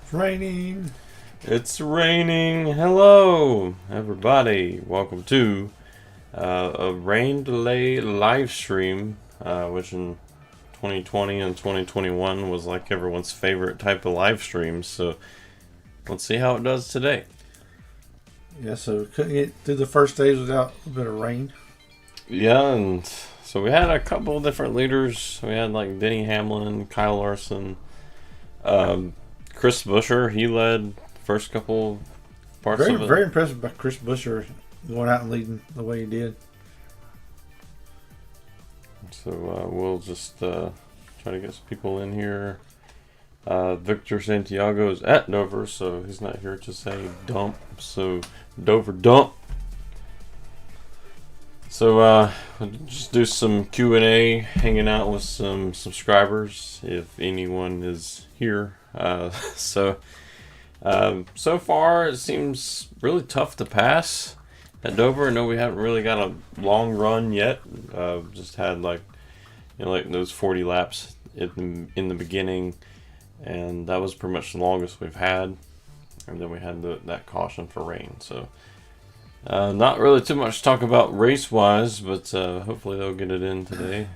It's raining. It's raining. Hello, everybody. Welcome to a rain delay live stream, which in 2020 and 2021 was like everyone's favorite type of live stream. So let's see how it does today. Yeah, so couldn't get through the first days without a bit of rain. Yeah, and so we had a couple of different leaders. We had like Denny Hamlin, Kyle Larson, Chris Buescher. He led the first couple parts of it. Very impressed by Chris Buescher going out and leading the way he did. So we'll just try to get some people in here. Victor Santiago is at Dover, so he's not here to say dump. So Dover dump. So we'll just do some Q&A, hanging out with some subscribers if anyone is here. So far it seems really tough to pass at Dover. I know we haven't really got a long run yet. Just had like those 40 laps in the beginning, and that was pretty much the longest we've had. And then we had that caution for rain. So not really too much to talk about race wise, but hopefully they'll get it in today.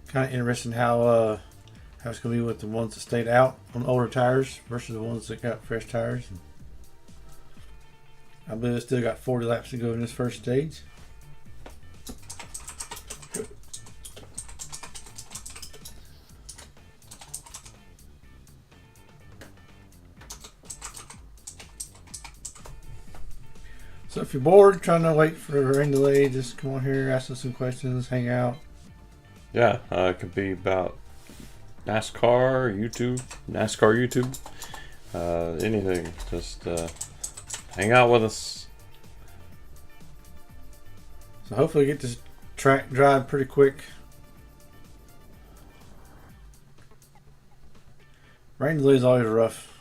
Kind of interesting how it's going to be with the ones that stayed out on older tires versus the ones that got fresh tires. I believe it's still got 40 laps to go in this first stage. So if you're bored trying to wait for a rain delay, just come on here, ask us some questions, hang out. Yeah, it could be about NASCAR YouTube, anything. Just hang out with us. So hopefully get this track dried pretty quick. Rain delay is always rough.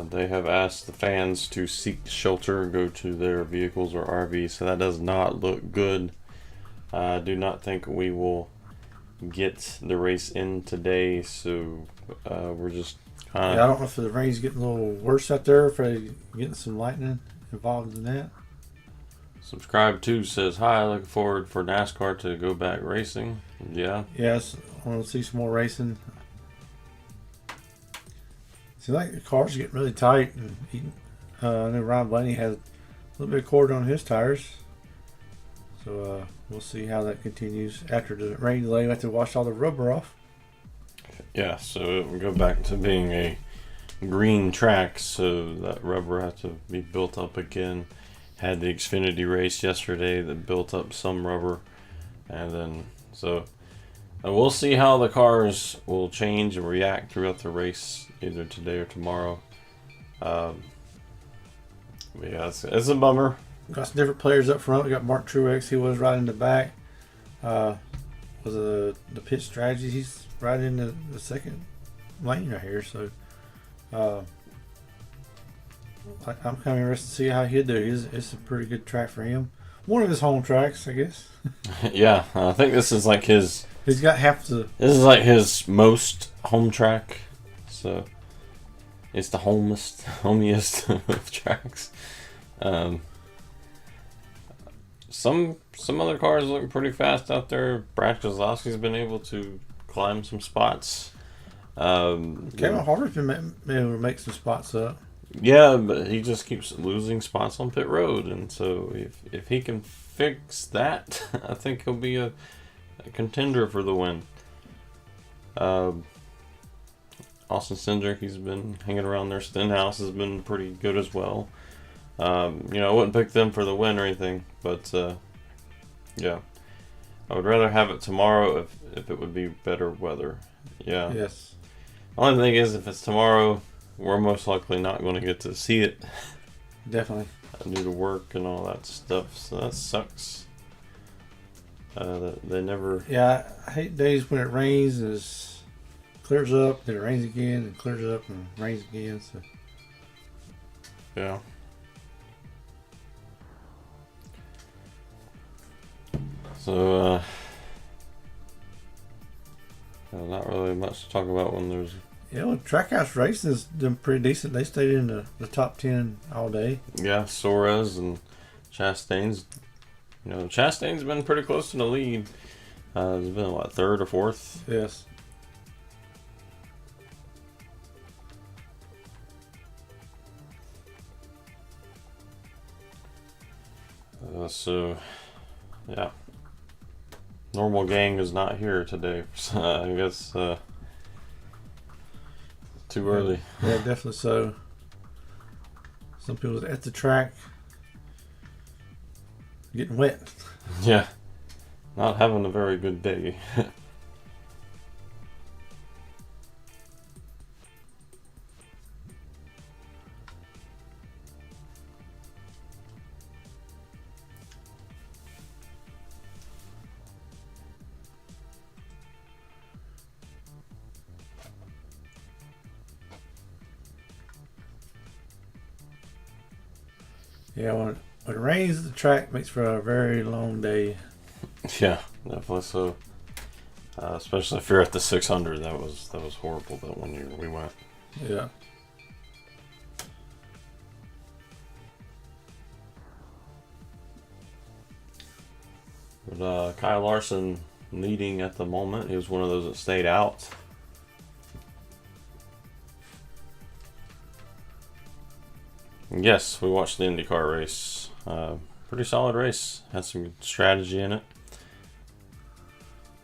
They have asked the fans to seek shelter, go to their vehicles or RVs, so that does not look good. I do not think we will get the race in today, so we're just kind of... Yeah, I don't know if the rain's getting a little worse out there, if they're getting some lightning involved in that. Subscribe to says, hi, looking forward for NASCAR to go back racing. Yeah. Yes, I want to see some more racing. Seems like the car's getting really tight, and I know Ron Blaney has a little bit of cord on his tires, so we'll see how that continues after the rain delay. We have to wash all the rubber off. Yeah, so it will go back to being a green track, so that rubber has to be built up again. Had the Xfinity race yesterday that built up some rubber, and then so we'll see how the cars will change and react throughout the race, either today or tomorrow. Yeah, it's a bummer. Got some different players up front. We got Mark Truex. He was right in the back. Was the pit strategy. He's right in the second lane right here. So I'm kind of interested to see how he'll do. It's a pretty good track for him. One of his home tracks, I guess. Yeah, I think this is like his... He's got half the... This is like his most home track. So it's the homiest of tracks. Some other cars look pretty fast out there. Brad Keselowski's been able to climb some spots. Kevin Harvick's been able to make some spots up. Yeah, but he just keeps losing spots on pit road, and so if he can fix that, I think he'll be a contender for the win. Austin Cindric, he's been hanging around there. Stenhouse has been pretty good as well. I wouldn't pick them for the win or anything, but yeah, I would rather have it tomorrow if it would be better weather. Yeah. Yes. The only thing is, if it's tomorrow, we're most likely not going to get to see it. Definitely. Due to work and all that stuff, so that sucks. They never... Yeah, I hate days when it rains and it clears up, then it rains again, and clears up and rains again. So Yeah. So, not really much to talk about when there's. Yeah, well, Trackhouse Racing's done pretty decent. They stayed in the top 10 all day. Yeah, Suarez and Chastain's. Chastain's been pretty close to the lead. It's been, what, third or fourth? Yes. So, yeah. Normal gang is not here today. So I guess too early. Yeah, definitely so. Some people at the track getting wet. Yeah. Not having a very good day. Yeah, when it rains at the track, makes for a very long day. Yeah, definitely so. Especially if you're at the 600, that was horrible. That one year we went. Yeah. But Kyle Larson leading at the moment. He was one of those that stayed out. Yes, we watched the IndyCar race. Pretty solid race. Had some good strategy in it.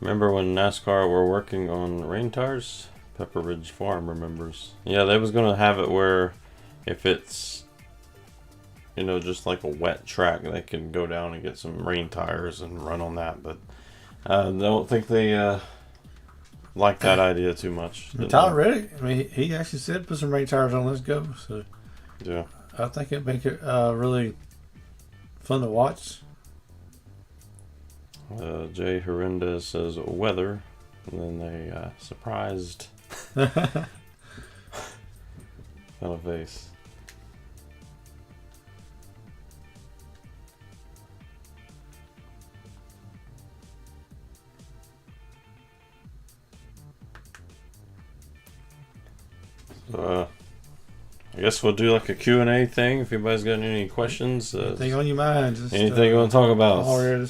Remember when NASCAR were working on rain tires? Pepper Ridge Farm remembers. Yeah, they was going to have it where if it's, just like a wet track, they can go down and get some rain tires and run on that. But I don't think they like that idea too much. Tyler Reddick, I mean, he actually said put some rain tires on, let's go. So Yeah. I think it'd make it really fun to watch. Jay Hernandez says weather, and then they surprised kind of face. So, I guess we'll do like a Q&A thing if anybody's got any questions. Anything on your mind? Just, anything you want to talk about? I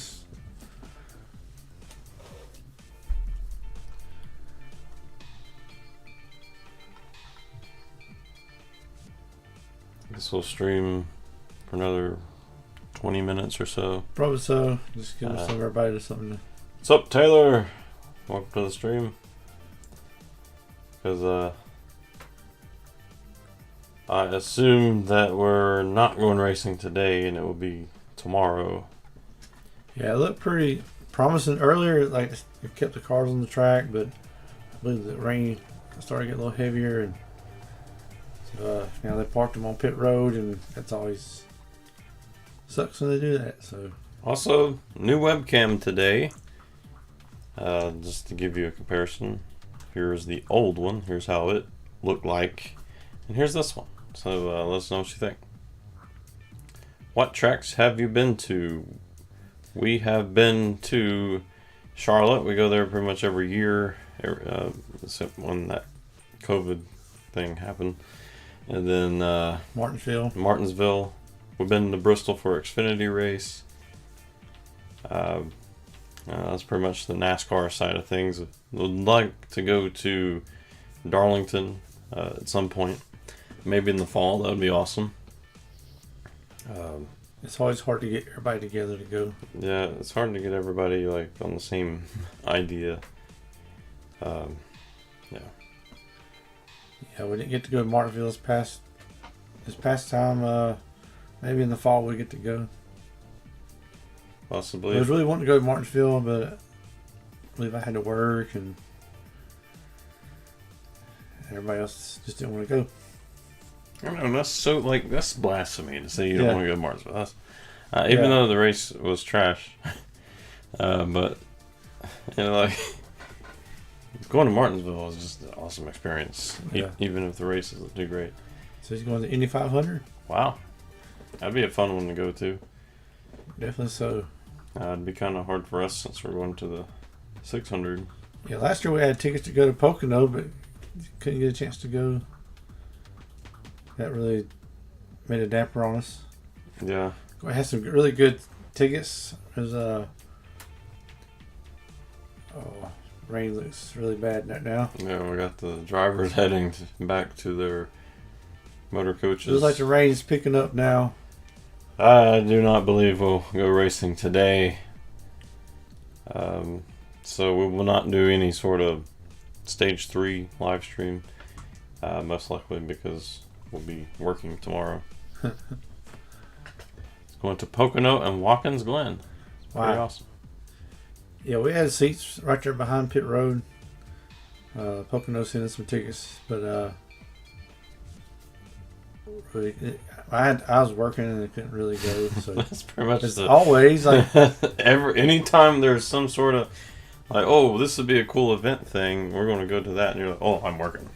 guess we'll stream for another 20 minutes or so. Probably so. Just give everybody something. What's up, Taylor? Welcome to the stream. Because I assume that we're not going racing today and it will be tomorrow. Yeah, it looked pretty promising earlier. Like, it kept the cars on the track, but I believe the rain started getting a little heavier, and now they parked them on pit road, and that's always sucks when they do that. So also, new webcam today. Just to give you a comparison, here's the old one. Here's how it looked like, and here's this one. So let us know what you think. What tracks have you been to? We have been to Charlotte. We go there pretty much every year, except when that COVID thing happened. And then Martinsville. We've been to Bristol for Xfinity race. That's pretty much the NASCAR side of things. Would like to go to Darlington at some point. Maybe in the fall. That would be awesome. It's always hard to get everybody together to go. Yeah, it's hard to get everybody like on the same idea. Yeah. Yeah, we didn't get to go to Martinsville this past time. Maybe in the fall we get to go. Possibly. I was really wanting to go to Martinsville, but I believe I had to work, and everybody else just didn't want to go. I don't know, that's blasphemy to say you don't want to go to Martinsville. That's, Even though the race was trash. But, going to Martinsville was just an awesome experience. Yeah. Even if the races don't do great. So he's going to Indy 500? Wow. That'd be a fun one to go to. Definitely so. It'd be kind of hard for us since we're going to the 600. Yeah, last year we had tickets to go to Pocono, but couldn't get a chance to go. That really made a damper on us. Yeah. We had some really good tickets. There's rain looks really bad right now. Yeah, we got the drivers heading back to their motor coaches. It looks like the rain is picking up now. I do not believe we'll go racing today. So we will not do any sort of stage 3 live stream. Most likely because we'll be working tomorrow. It's going to Pocono and Watkins Glen. It's pretty awesome. Yeah, we had seats right there behind pit road. Pocono sent us some tickets, but really, I was working and I couldn't really go. So that's pretty much it's always like anytime there's some sort of like, oh, this would be a cool event thing, we're going to go to that, and you're like, oh, I'm working.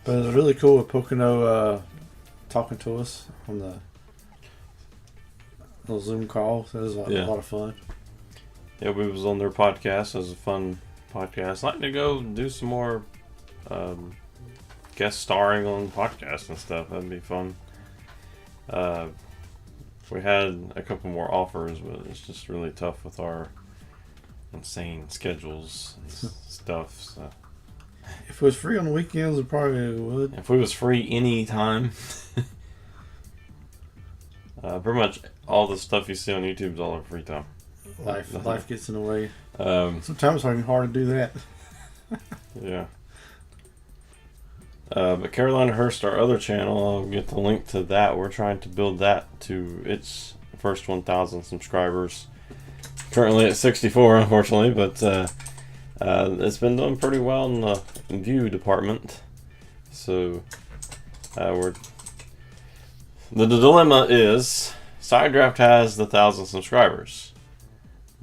But it was really cool with Pocono talking to us on the little Zoom call. So it was a lot of fun. Yeah, we was on their podcast. It was a fun podcast. I'd like to go do some more guest starring on podcasts and stuff. That'd be fun. We had a couple more offers, but it's just really tough with our insane schedules and stuff. So. If it was free on the weekends, we probably would. If we was free any time, pretty much all the stuff you see on YouTube is all our free time. Life gets in the way. Sometimes it's hard to do that. Yeah. But Carolina Hurst, our other channel, I'll get the link to that. We're trying to build that to its first 1,000 subscribers. Currently at 64, unfortunately, but it's been doing pretty well in the view department. So the dilemma is SideDraft has the 1,000 subscribers,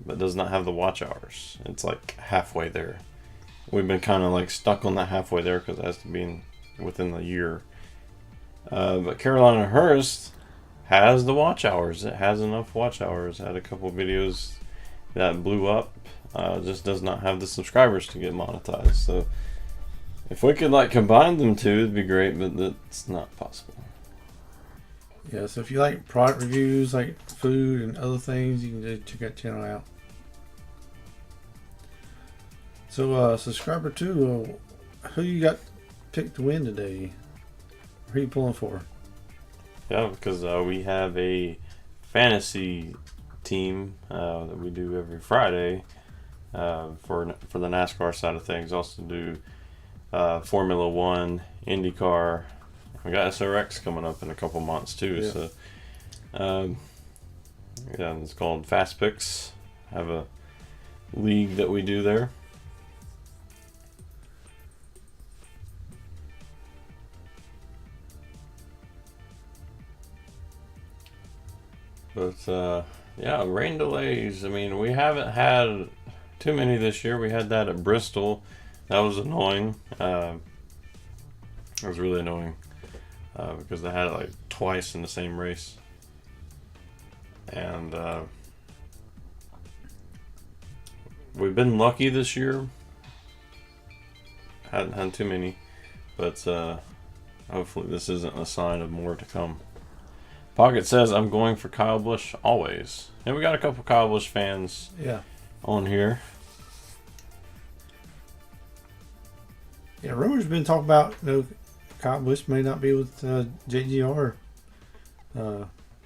but does not have the watch hours. It's like halfway there. We've been kind of like stuck on that halfway there because it has to be within the year. But Carolina Hurst has the watch hours. It has enough watch hours. Had a couple videos that blew up. Just does not have the subscribers to get monetized. So if we could like combine them two, it'd be great, but that's not possible. Yeah, so if you like product reviews, like food and other things, you can just check that channel out. So, subscriber 2, who you got picked to win today? Who are you pulling for? Yeah, because we have a fantasy team that we do every Friday for the NASCAR side of things. Also do Formula One, IndyCar. We got SRX coming up in a couple months too. Yeah. So, yeah, it's called Fast Picks. Have a league that we do there. But yeah, rain delays. I mean, we haven't had too many this year. We had that at Bristol. That was annoying. It was really annoying because they had it like twice in the same race. And we've been lucky this year. Hadn't had too many, but hopefully this isn't a sign of more to come. Pocket says, I'm going for Kyle Busch always. And we got a couple Kyle Busch fans on here. Yeah, rumors been talking about Kyle Busch may not be with JGR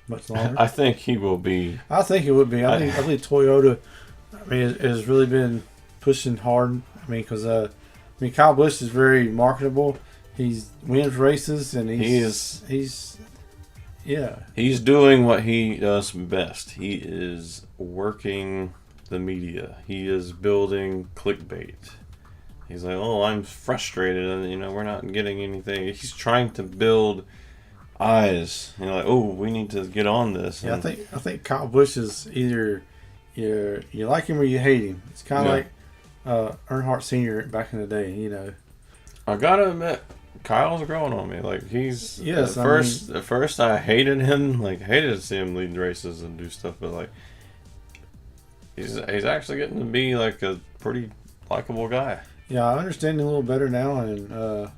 much longer. I think he will be. I think it would be. I think Toyota, has really been pushing hard. Because Kyle Busch is very marketable. He wins races and he's doing what he does best. He is working the media. He is building clickbait. He's like, oh, I'm frustrated and we're not getting anything. He's trying to build eyes. Like, oh, we need to get on this. Yeah, I think Kyle Busch is either you like him or you hate him. It's kind of like Earnhardt Sr. back in the day. I gotta admit, Kyle's growing on me. Like he's at first I hated him. Like hated to see him lead races and do stuff, but like he's actually getting to be like a pretty likable guy. Yeah, I understand him a little better now, and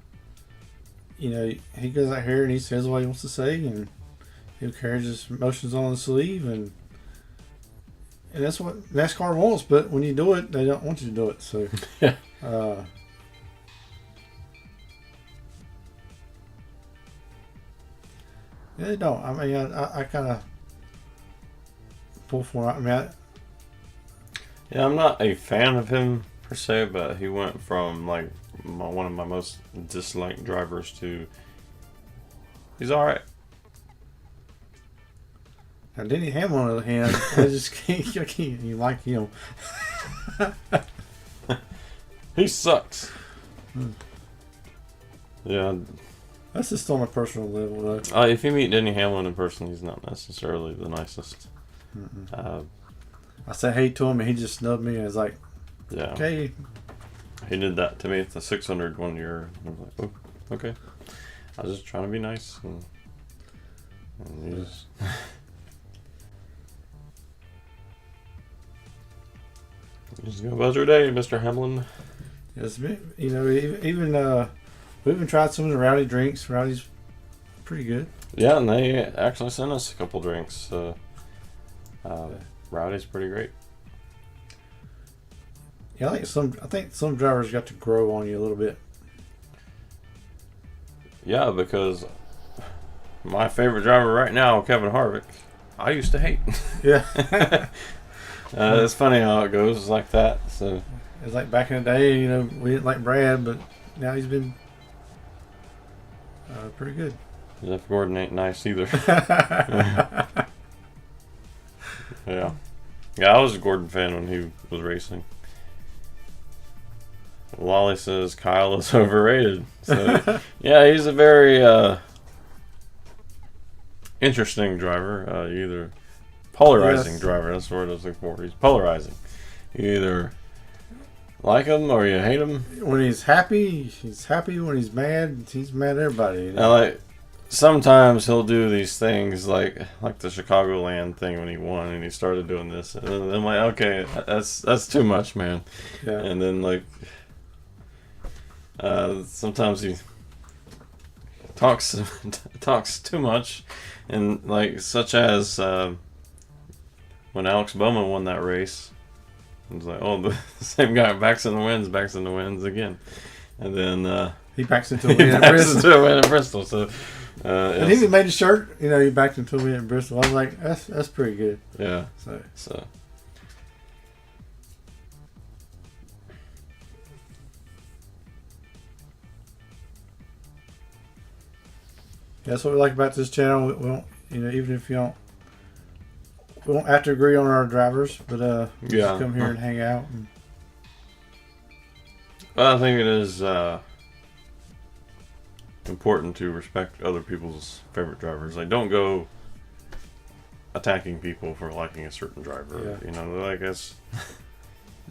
you know, he goes out here and he says what he wants to say, and he carries his emotions on the sleeve, and that's what NASCAR wants. But when you do it, they don't want you to do it. So, Yeah. Yeah, they don't. I mean, I kind of pull for. I mean, Yeah, I'm not a fan of him per se, but he went from like one of my most disliked drivers to he's all right. now Denny Hamlin on the other hand, I just can't. I can't. You like him? He sucks. Yeah. That's just on a personal level, though. If you meet Denny Hamlin in person, he's not necessarily the nicest. I said hey to him, and he just snubbed me. And I was like, Yeah. okay. He did that to me at the 600 one year. I was like, oh, okay. I was just trying to be nice. And he just... Just go about your day, Mr. Hamlin. It's been, you know, even we even tried some of the Rowdy drinks. Rowdy's pretty good. Yeah, and they actually sent us a couple drinks. Rowdy's pretty great. Yeah, I think some drivers got to grow on you a little bit. Yeah, because my favorite driver right now, Kevin Harvick, I used to hate. Yeah. It's funny how it goes like that. So It's like back in the day, you know, we didn't like Brad, but now he's been pretty good. Jeff Gordon ain't nice either. Yeah. Yeah, I was a Gordon fan when he was racing. Wally says Kyle is overrated. So, yeah, he's a very interesting driver. Either polarizing driver. That's the word I was looking for. He's polarizing. You either like him or you hate him. When he's happy, he's happy. When he's mad at everybody. You know? Now, like sometimes he'll do these things like the Chicagoland thing when he won and he started doing this, and then I'm like, okay, that's too much, man. Yeah. And then like sometimes he talks too much, and like such as when Alex Bowman won that race, it was like, oh, the same guy backs in the wins again, and then he backs into a win at Bristol. Bristol. So, and he even made a shirt. You know, he backed into a win at Bristol. I was like, that's pretty good. Yeah. So. That's what we like about this channel. We won't, you know, even if you don't, we won't have to agree on our drivers, but we just come here and hang out. And... Well, I think it is important to respect other people's favorite drivers. Like, don't go attacking people for liking a certain driver. Yeah. You know, like that's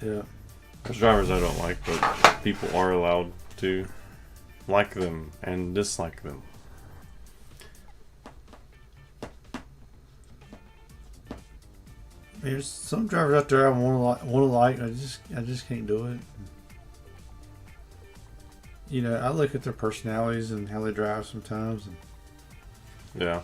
yeah. There's drivers I don't like, but people are allowed to like them and dislike them. There's some drivers out there I want to like. I just can't do it. You know, I look at their personalities and how they drive sometimes. And... Yeah.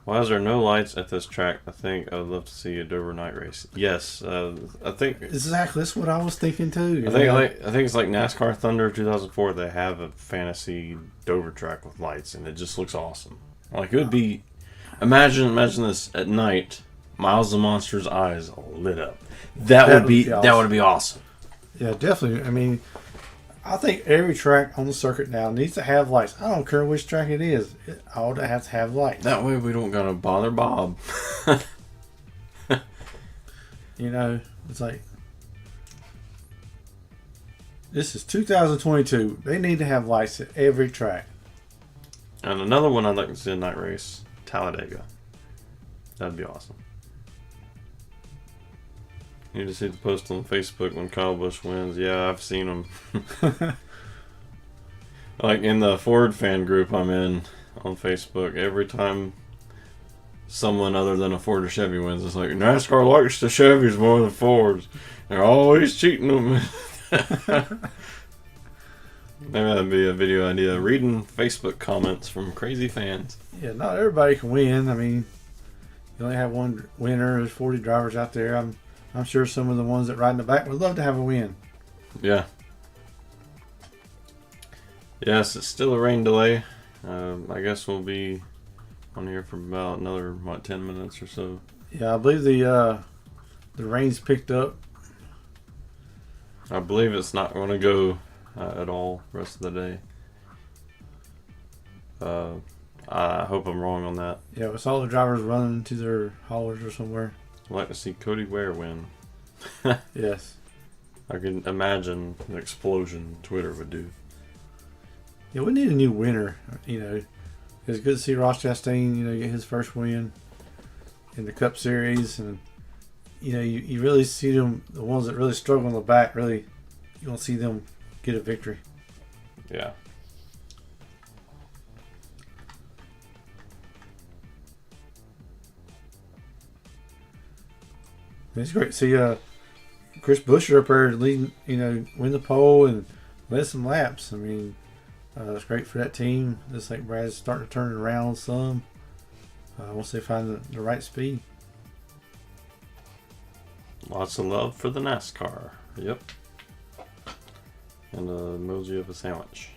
Why is there no lights at this track? I think I would love to see a Dover night race. Yes, I think exactly. That's what I was thinking too. I think it's like NASCAR Thunder 2004. They have a fantasy Dover track with lights, and it just looks awesome. Like it would be. Imagine this at night. Miles the Monster's eyes lit up. That would be awesome. Yeah, definitely. I mean, I think every track on the circuit now needs to have lights. I don't care which track it is. It ought to have lights. That way we don't gotta bother Bob. You know, it's like this is 2022. They need to have lights at every track. And another one I'd like to see a night race, Talladega. That'd be awesome. You need to see the post on Facebook when Kyle Busch wins. Yeah, I've seen them. Like in the Ford fan group I'm in on Facebook, every time someone other than a Ford or Chevy wins. It's like NASCAR likes the Chevys more than Fords. They're always cheating them. Maybe that'd be a video idea. Reading Facebook comments from crazy fans. Yeah, not everybody can win. I mean, you only have one winner. There's 40 drivers out there. I'm sure some of the ones that ride in the back would love to have a win. Yeah. Yes, it's still a rain delay. I guess we'll be on here for about another 10 minutes or so. Yeah, I believe the rain's picked up. I believe it's not going to go at all the rest of the day. I hope I'm wrong on that. Yeah, we saw the drivers running to their haulers or somewhere. I'd like to see Cody Ware win. Yes. I can imagine the explosion Twitter would do. Yeah, we need a new winner. You know, it's good to see Ross Chastain, get his first win in the Cup Series, and you really see them, the ones that really struggle in the back. Really, you don't see them get a victory. Yeah. It's great to see Chris Buescher up there leading, win the pole and led some laps. I mean, it's great for that team. Looks like Brad's starting to turn it around some once they find the right speed. Lots of love for the NASCAR. Yep. And an emoji of a sandwich.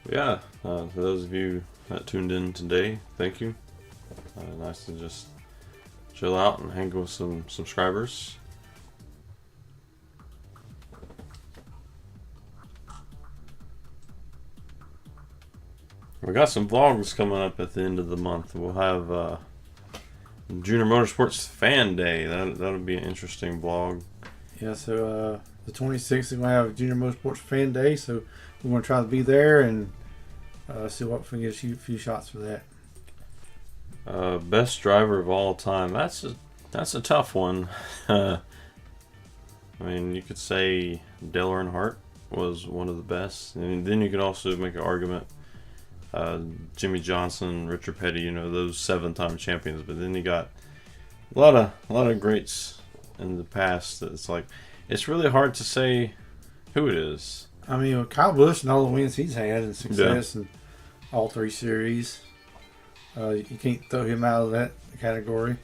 Yeah, for those of you that tuned in today, thank you. Nice to just chill out and hang with some subscribers. We got some vlogs coming up at the end of the month. We'll have Junior Motorsports Fan Day. That'll be an interesting vlog. Yeah, so the 26th is going to have Junior Motorsports Fan Day, so we're going to try to be there and see what if we can get a few shots for that. Best driver of all time. That's a tough one. I mean, you could say Dale Earnhardt was one of the best, and then you could also make an argument. Jimmy Johnson, Richard Petty, those 7-time champions. But then you got a lot of greats in the past. That it's really hard to say who it is. I mean, with Kyle Busch and all the wins he's had and success in all 3 series, you can't throw him out of that category.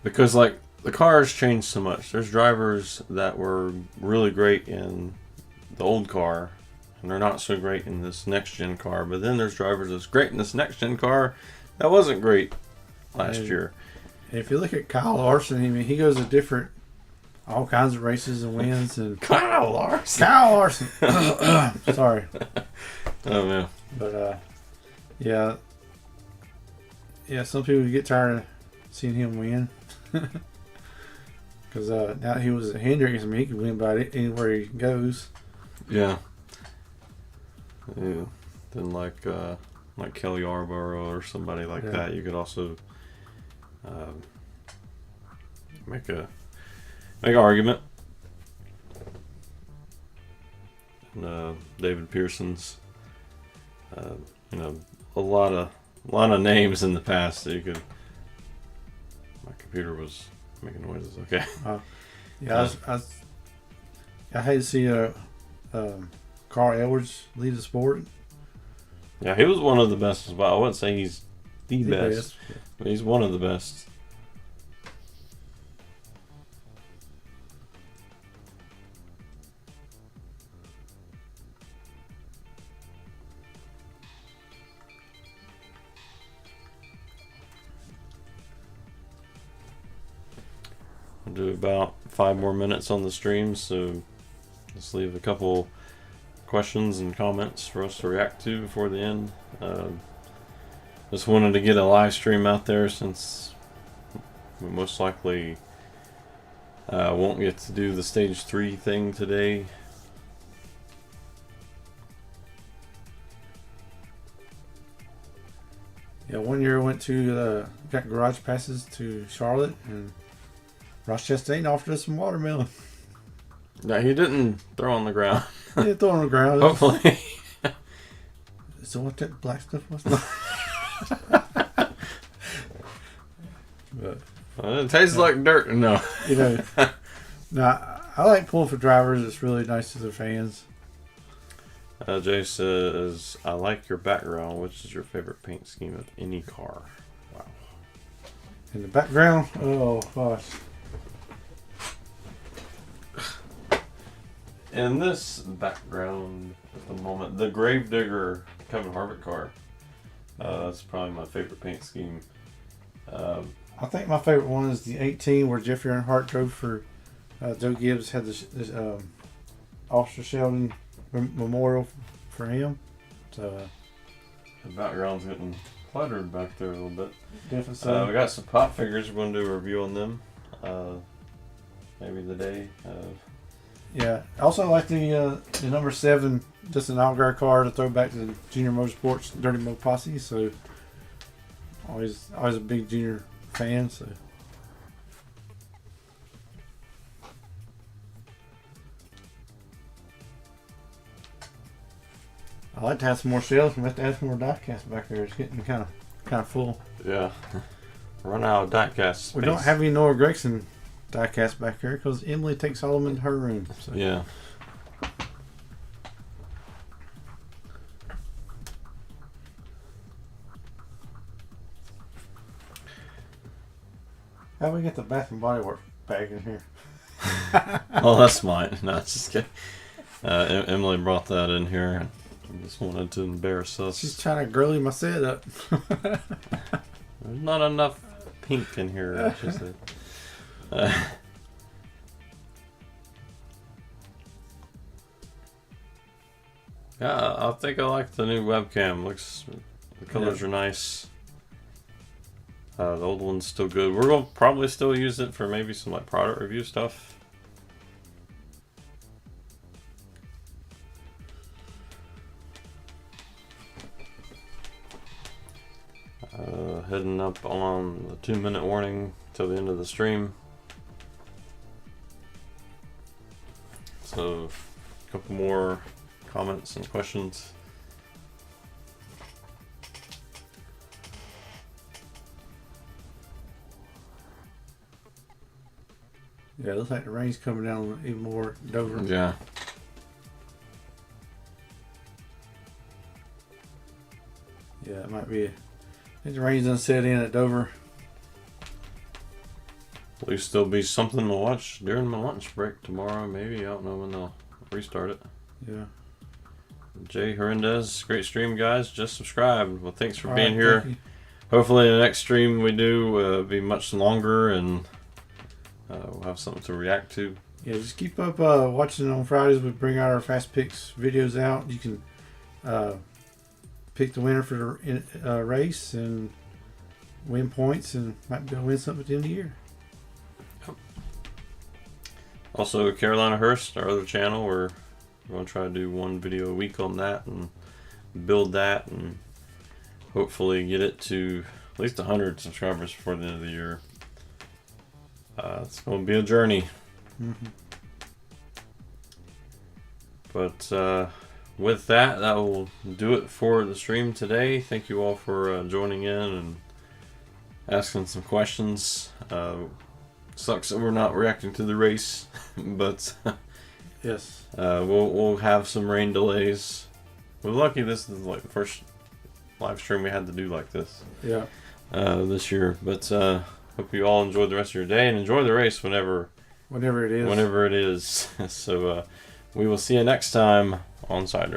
Because the cars changed so much. There's drivers that were really great in the old car, and they're not so great in this next-gen car. But then there's drivers that's great in this next-gen car that wasn't great last year. If you look at Kyle Larson, I mean, he goes to all kinds of races and wins. And Kyle Larson! Sorry. Oh, man. But, yeah, some people get tired of seeing him win. Because now he was a Hendricks, I mean, he can win about anywhere he goes. Yeah. Yeah. Then like Kelly Yarborough or somebody like that, you could also make an argument. And, David Pearson's, a lot of names in the past that you could. My computer was making noises. Okay. Yeah, I hate to see Carl Edwards lead the sport. Yeah, he was one of the best as well. I wouldn't say he's the best, but he's one of the best. We'll do about 5 more minutes on the stream, so let's leave a couple questions and comments for us to react to before the end. Just wanted to get a live stream out there since we most likely won't get to do the stage 3 thing today. Yeah, one year I went to got garage passes to Charlotte, and Ross Chastain offered us some watermelon. No, he didn't throw on the ground. Yeah, throw it on the ground. Hopefully. So what that black stuff was? But, It tastes like dirt. No. you know, now I like pulling for drivers. It's really nice to the fans. Jay says, I like your background. Which is your favorite paint scheme of any car? Wow. In the background, oh gosh. In this background at the moment, the Gravedigger Kevin Harvick car. That's probably my favorite paint scheme. I think my favorite one is the 18 where Jeffrey Earnhardt drove for Joe Gibbs, had this Officer Sheldon memorial for him. So The background's getting cluttered back there a little bit. definitely so. We got some pop figures. We're going to do a review on them. Maybe the day of. Yeah. I also like the number 7, just an Algar car to throw back to the Junior Motorsports Dirty Mo Posse. So always a big Junior fan. So I like to have some more shells. We have to add some more diecast back there. It's getting kind of full. Yeah. Run out of diecast space. We don't have any Noah Gregson diecast back there because Emily takes all of them into her room. So. Yeah. How do we get the Bath and Body Works bag in here? Oh, that's mine. No, just kidding. Emily brought that in here. I just wanted to embarrass us. She's trying to girly my setup. There's not enough pink in here. She said. Yeah, I think I like the new webcam. The colors are nice. The old one's still good. We're gonna probably still use it for maybe some like product review stuff. Heading up on the 2-minute warning till the end of the stream. So, a couple more comments and questions. Yeah, it looks like the rain's coming down even more Dover. Yeah. Yeah, it might be. I think the rain's done set in at Dover. At least there'll be something to watch during my lunch break tomorrow. Maybe. I don't know when they'll restart it. Yeah. Jay Hernandez, great stream, guys. Just subscribed. Well, thanks for All being right, here. thank you. Hopefully, the next stream we do will be much longer and we'll have something to react to. Yeah, just keep up watching on Fridays. We bring out our Fast Picks videos out. You can pick the winner for the race and win points and might be able to win something at the end of the year. Also, Carolina Hearst, our other channel, we're going to try to do one video a week on that and build that and hopefully get it to at least 100 subscribers before the end of the year. It's going to be a journey. Mm-hmm. But with that, that will do it for the stream today. Thank you all for joining in and asking some questions. Sucks that we're not reacting to the race, but Yes. we'll have some rain delays. We're lucky this is like the first live stream we had to do like this. Yeah. This year. But hope you all enjoyed the rest of your day and enjoy the race whenever Whenever it is. it is. So we will see you next time on Side Drive.